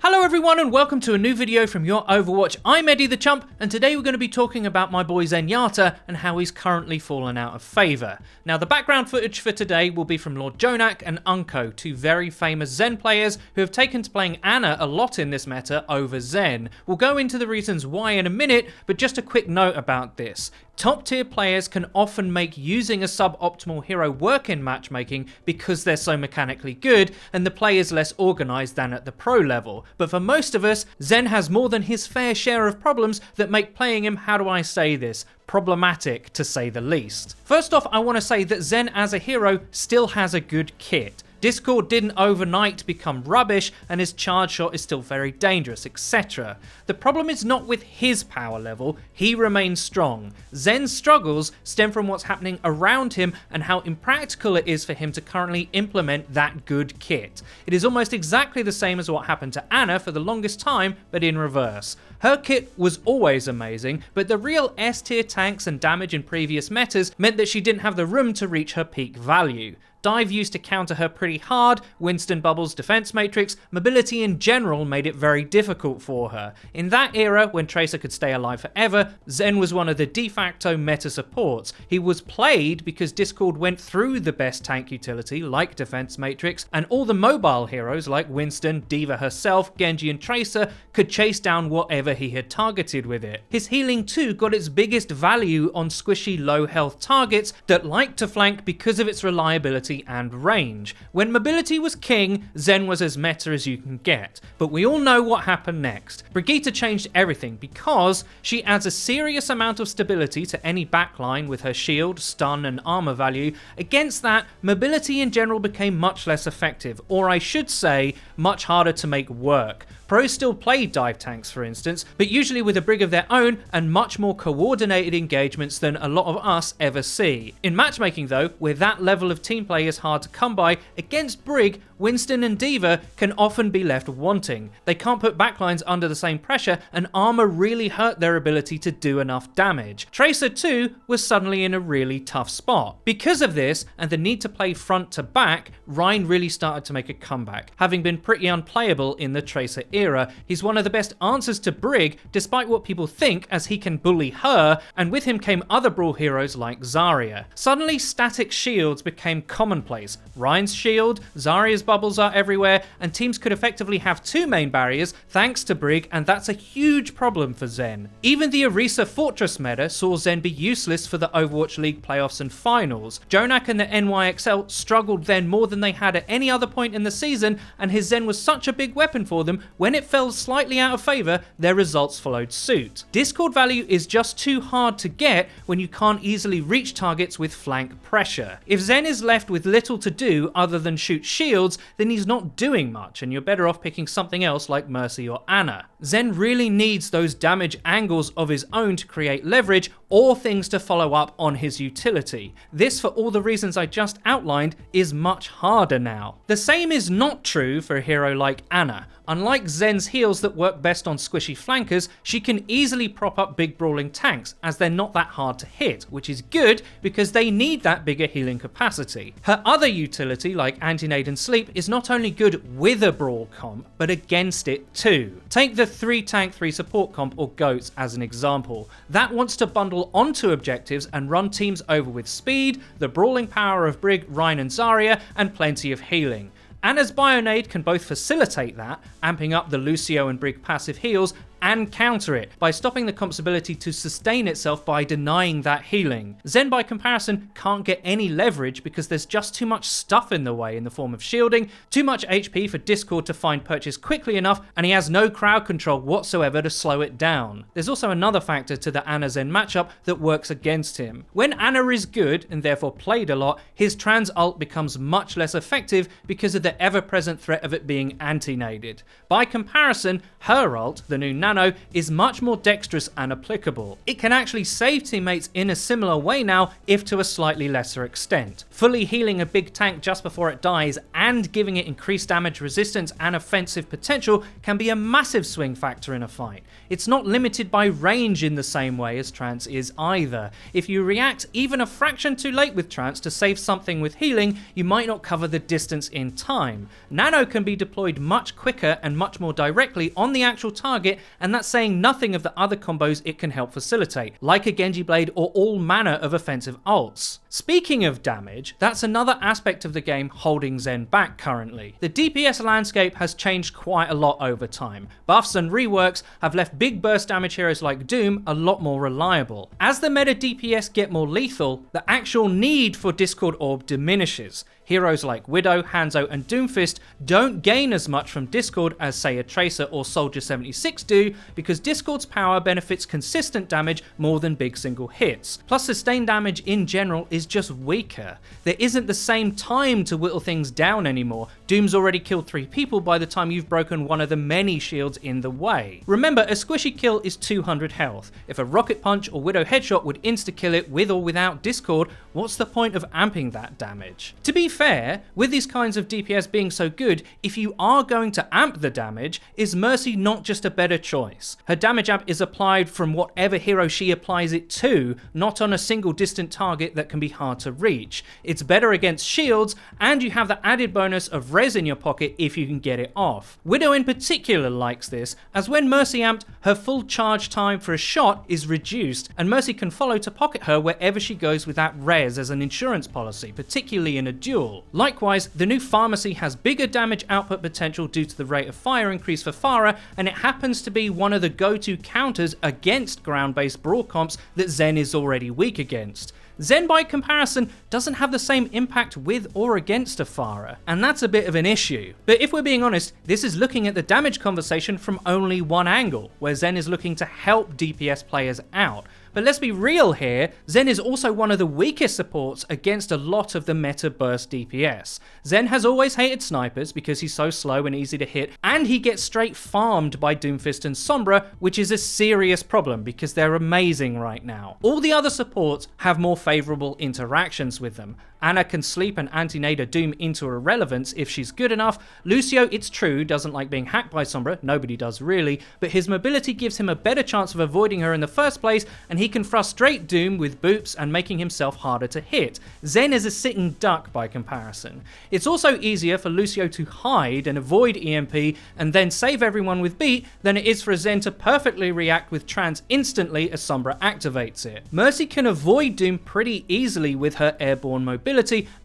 Hello everyone and welcome to a new video from Your Overwatch. I'm Eddie the Chump and today we're going to be talking about my boy Zenyatta and how he's currently fallen out of favour. Now the background footage for today will be from Lord Jonak and Unko, two very famous Zen players who have taken to playing Ana a lot in this meta over Zen. We'll go into the reasons why in a minute, but just a quick note about this. Top tier players can often make using a suboptimal hero work in matchmaking because they're so mechanically good and the play is less organised than at the pro level. But for most of us, Zen has more than his fair share of problems that make playing him, how do I say this, problematic to say the least. First off, I want to say that Zen as a hero still has a good kit. Discord didn't overnight become rubbish and his charge shot is still very dangerous, etc. The problem is not with his power level, he remains strong. Zen's struggles stem from what's happening around him and how impractical it is for him to currently implement that good kit. It is almost exactly the same as what happened to Ana for the longest time, but in reverse. Her kit was always amazing, but the real S tier tanks and damage in previous metas meant that she didn't have the room to reach her peak value. Dive used to counter her pretty hard, Winston Bubble's defense matrix, mobility in general made it very difficult for her. In that era, when Tracer could stay alive forever, Zen was one of the de facto meta supports. He was played because Discord went through the best tank utility like defense matrix, and all the mobile heroes like Winston, D.Va herself, Genji and Tracer could chase down whatever he had targeted with it. His healing too got its biggest value on squishy low health targets that liked to flank because of its reliability and range. When mobility was king, Zen was as meta as you can get. But we all know what happened next. Brigitte changed everything because she adds a serious amount of stability to any backline with her shield, stun and armor value. Against that, mobility in general became much less effective, or I should say, much harder to make work. Pros still play dive tanks for instance, but usually with a Brig of their own and much more coordinated engagements than a lot of us ever see. In matchmaking though, where that level of team play is hard to come by, against Brig, Winston and D.Va can often be left wanting. They can't put backlines under the same pressure and armor really hurt their ability to do enough damage. Tracer too was suddenly in a really tough spot. Because of this and the need to play front to back, Rein really started to make a comeback. Having been pretty unplayable in the Tracer era, he's one of the best answers to Brig despite what people think, as he can bully her, and with him came other brawl heroes like Zarya. Suddenly static shields became commonplace. Rein's shield, Zarya's bubbles are everywhere, and teams could effectively have two main barriers thanks to Brig, and that's a huge problem for Zen. Even the Orisa Fortress meta saw Zen be useless for the Overwatch League playoffs and finals. Jonak and the NYXL struggled then more than they had at any other point in the season, and his Zen was such a big weapon for them, when it fell slightly out of favour, their results followed suit. Discord value is just too hard to get when you can't easily reach targets with flank pressure. If Zen is left with little to do other than shoot shields, then he's not doing much and you're better off picking something else like Mercy or Ana. Zen really needs those damage angles of his own to create leverage or things to follow up on his utility. This, for all the reasons I just outlined, is much harder now. The same is not true for a hero like Ana. Unlike Zen's heals that work best on squishy flankers, she can easily prop up big brawling tanks as they're not that hard to hit, which is good because they need that bigger healing capacity. Her other utility, like anti-nade and sleep, is not only good with a brawl comp, but against it too. Take the 3 tank 3 support comp or GOATs as an example. That wants to bundle onto objectives and run teams over with speed, the brawling power of Brig, Rein and Zarya, and plenty of healing. Ana's Bionade can both facilitate that, amping up the Lucio and Brig passive heals, and counter it by stopping the comp's ability to sustain itself by denying that healing. Zen by comparison can't get any leverage because there's just too much stuff in the way in the form of shielding, too much HP for Discord to find purchase quickly enough, and he has no crowd control whatsoever to slow it down. There's also another factor to the Ana Zen matchup that works against him. When Ana is good and therefore played a lot, his trans ult becomes much less effective because of the ever-present threat of it being anti-naded. By comparison, her ult, the new Nano is much more dexterous and applicable. It can actually save teammates in a similar way now, if to a slightly lesser extent. Fully healing a big tank just before it dies and giving it increased damage resistance and offensive potential can be a massive swing factor in a fight. It's not limited by range in the same way as Trance is either. If you react even a fraction too late with Trance to save something with healing, you might not cover the distance in time. Nano can be deployed much quicker and much more directly on the actual target, and that's saying nothing of the other combos it can help facilitate, like a Genji Blade or all manner of offensive ults. Speaking of damage, that's another aspect of the game holding Zen back currently. The DPS landscape has changed quite a lot over time. Buffs and reworks have left big burst damage heroes like Doom a lot more reliable. As the meta DPS get more lethal, the actual need for Discord Orb diminishes. Heroes like Widow, Hanzo and Doomfist don't gain as much from Discord as say a Tracer or Soldier 76 do, because Discord's power benefits consistent damage more than big single hits. Plus sustained damage in general is just weaker. There isn't the same time to whittle things down anymore. Doom's already killed 3 people by the time you've broken one of the many shields in the way. Remember, a squishy kill is 200 health. If a rocket punch or Widow headshot would insta-kill it with or without Discord, what's the point of amping that damage? To be fair, with these kinds of DPS being so good, if you are going to amp the damage, is Mercy not just a better choice? Her damage amp is applied from whatever hero she applies it to, not on a single distant target that can be hard to reach. It's better against shields, and you have the added bonus of res in your pocket if you can get it off. Widow in particular likes this, as when Mercy amped, her full charge time for a shot is reduced, and Mercy can follow to pocket her wherever she goes without res as an insurance policy, particularly in a duel. Likewise, the new Pharmacy has bigger damage output potential due to the rate of fire increase for Pharah, and it happens to be one of the go-to counters against ground-based brawl comps that Zen is already weak against. Zen, by comparison, doesn't have the same impact with or against a Pharah, and that's a bit of an issue. But if we're being honest, this is looking at the damage conversation from only one angle, where Zen is looking to help DPS players out. But let's be real here, Zen is also one of the weakest supports against a lot of the meta burst DPS. Zen has always hated snipers because he's so slow and easy to hit, and he gets straight farmed by Doomfist and Sombra, which is a serious problem because they're amazing right now. All the other supports have more favourable interactions with them. Ana can sleep and anti-nade Doom into irrelevance if she's good enough. Lucio, it's true, doesn't like being hacked by Sombra, nobody does really, but his mobility gives him a better chance of avoiding her in the first place, and he can frustrate Doom with boops and making himself harder to hit. Zen is a sitting duck by comparison. It's also easier for Lucio to hide and avoid EMP and then save everyone with beat than it is for Zen to perfectly react with Trance instantly as Sombra activates it. Mercy can avoid Doom pretty easily with her airborne mobility,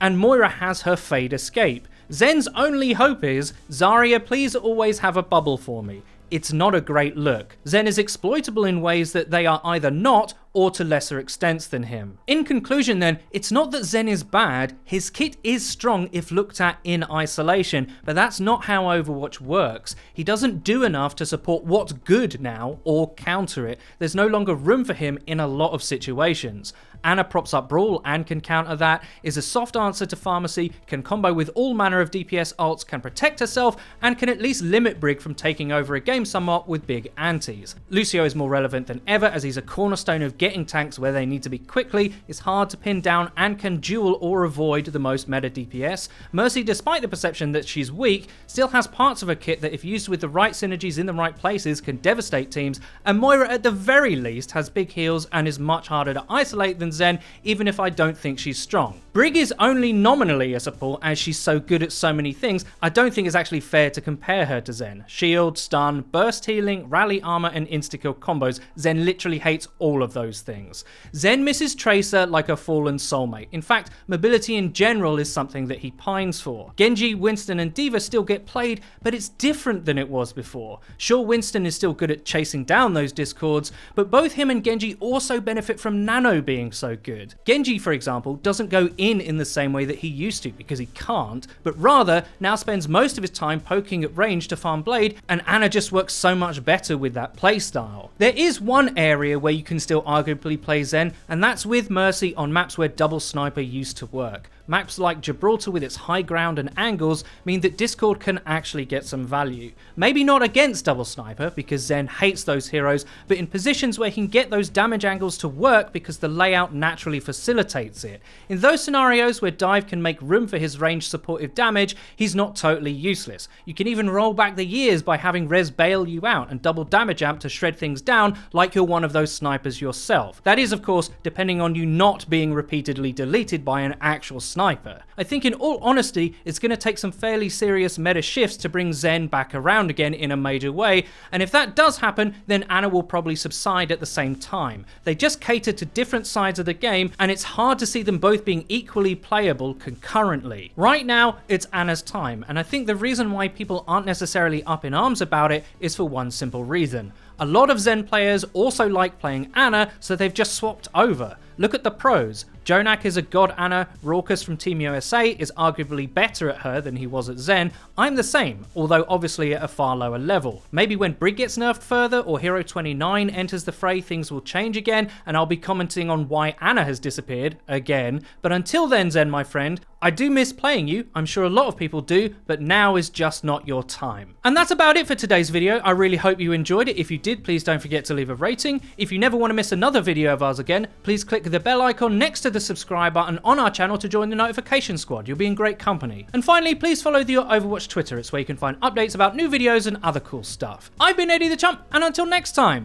and Moira has her fade escape. Zen's only hope is, Zarya, please always have a bubble for me. It's not a great look. Zen is exploitable in ways that they are either not or to lesser extents than him. In conclusion then, it's not that Zen is bad, his kit is strong if looked at in isolation, but that's not how Overwatch works. He doesn't do enough to support what's good now or counter it. There's no longer room for him in a lot of situations. Ana props up Brawl and can counter that, is a soft answer to Pharmacy, can combo with all manner of DPS ults, can protect herself, and can at least limit Brig from taking over a game somewhat with big antis. Lucio is more relevant than ever as he's a cornerstone of getting tanks where they need to be quickly, is hard to pin down, and can duel or avoid the most meta DPS. Mercy, despite the perception that she's weak, still has parts of her kit that if used with the right synergies in the right places can devastate teams, and Moira at the very least has big heals and is much harder to isolate than Zen, even if I don't think she's strong. Brig is only nominally a support as she's so good at so many things. I don't think it's actually fair to compare her to Zen. Shield, stun, burst healing, rally armor, and insta-kill combos. Zen literally hates all of those things. Zen misses Tracer like a fallen soulmate. In fact, mobility in general is something that he pines for. Genji, Winston, and D.Va still get played, but it's different than it was before. Sure, Winston is still good at chasing down those discords, but both him and Genji also benefit from Nano being so good. Genji, for example, doesn't go in the same way that he used to because he can't, but rather now spends most of his time poking at range to farm Blade, and Ana just works so much better with that playstyle. There is one area where you can still arguably play Zen, and that's with Mercy on maps where double sniper used to work. maps like Gibraltar with its high ground and angles mean that Discord can actually get some value. Maybe not against Double Sniper because Zen hates those heroes, but in positions where he can get those damage angles to work because the layout naturally facilitates it. In those scenarios where Dive can make room for his ranged supportive damage, he's not totally useless. You can even roll back the years by having Res bail you out and double damage amp to shred things down like you're one of those snipers yourself. That is, of course, depending on you not being repeatedly deleted by an actual sniper. I think in all honesty, it's going to take some fairly serious meta shifts to bring Zen back around again in a major way, and if that does happen, then Ana will probably subside at the same time. They just cater to different sides of the game, and it's hard to see them both being equally playable concurrently. Right now, it's Ana's time, and I think the reason why people aren't necessarily up in arms about it is for one simple reason. A lot of Zen players also like playing Ana, so they've just swapped over. Look at the pros. Jonak is a god Ana, Raucus from Team USA is arguably better at her than he was at Zen. I'm the same, although obviously at a far lower level. Maybe when Brig gets nerfed further or Hero 29 enters the fray, things will change again, and I'll be commenting on why Ana has disappeared again. But until then, Zen, my friend, I do miss playing you, I'm sure a lot of people do, but now is just not your time. And that's about it for today's video. I really hope you enjoyed it. If you did, please don't forget to leave a rating. If you never want to miss another video of ours again, please click the bell icon next to the subscribe button on our channel to join the notification squad. You'll be in great company. And finally, please follow the Your Overwatch Twitter. It's where you can find updates about new videos and other cool stuff. I've been Eddie the Chump, and until next time,